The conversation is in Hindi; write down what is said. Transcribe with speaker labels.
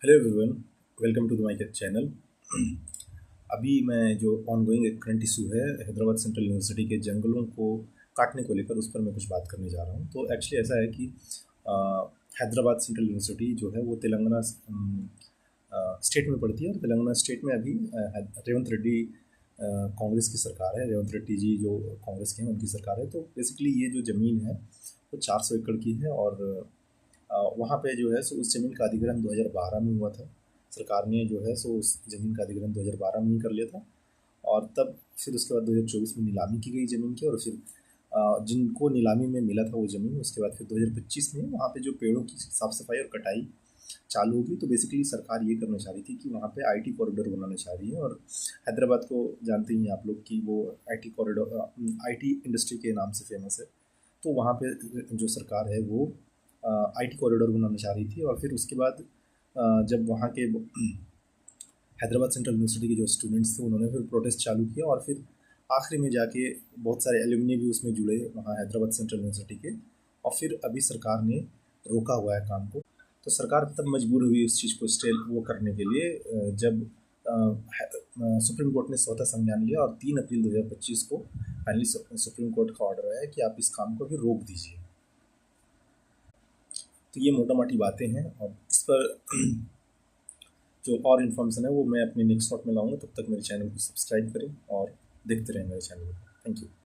Speaker 1: Hello everyone, welcome to the my channel. अभी मैं जो ऑनगोइंग एक करंट इशू है हैदराबाद सेंट्रल यूनिवर्सिटी के जंगलों को काटने को लेकर, उस पर मैं कुछ बात करने जा रहा हूँ। तो एक्चुअली ऐसा है कि अ, हैदराबाद सेंट्रल यूनिवर्सिटी जो है वो तेलंगाना स्टेट में पड़ती है। और तेलंगाना स्टेट में अभी रेवंत रेड्डी कांग्रेस की सरकार है। रेवंत रेड्डी जी जो कांग्रेस के हैं उनकी सरकार है। तो बेसिकली ये जो ज़मीन है वो 400 एकड़ की है। और वहाँ पे जो है सो उस ज़मीन का अधिग्रहण 2012 में हुआ था। सरकार ने जो है सो उस ज़मीन का अधिग्रहण 2012 में ही कर लिया था। और तब फिर उसके बाद 2024 में नीलामी की गई ज़मीन की। और फिर जिनको नीलामी में मिला था वो ज़मीन, उसके बाद फिर 2025 में वहाँ पे जो पेड़ों की साफ़ सफाई और कटाई चालू होगी। तो बेसिकली सरकार ये करना चाह रही थी कि वहाँ पे आईटी कॉरिडोर बनाना चाह रही है। और हैदराबाद को जानते ही हैं आप लोग कि वो आईटी कॉरिडोर, आईटी इंडस्ट्री के नाम से फेमस है। तो वहाँ पे जो सरकार है वो आईटी कॉरिडोर बनाना चाह रही थी। और फिर उसके बाद जब वहाँ के हैदराबाद सेंट्रल यूनिवर्सिटी के जो स्टूडेंट्स थे उन्होंने फिर प्रोटेस्ट चालू किया। और फिर आखिरी में जाके बहुत सारे एल्यूमिनी भी उसमें जुड़े वहाँ हैदराबाद सेंट्रल यूनिवर्सिटी के। और फिर अभी सरकार ने रोका हुआ है काम को। तो सरकार तब मजबूर हुई उस चीज़ को स्टे वो करने के लिए, जब सुप्रीम कोर्ट ने स्वतः संज्ञान लिया। और 3 अप्रैल 2025 को फाइनली सुप्रीम कोर्ट का ऑर्डर आया कि आप इस काम को भी रोक दीजिए। तो ये मोटा मोटी बातें हैं। और इस पर जो और इन्फॉर्मेशन है वो मैं अपने नेक्स्ट शॉट में लाऊंगा। तब तक मेरे चैनल को सब्सक्राइब करें और देखते रहें मेरे चैनल को। Thank you.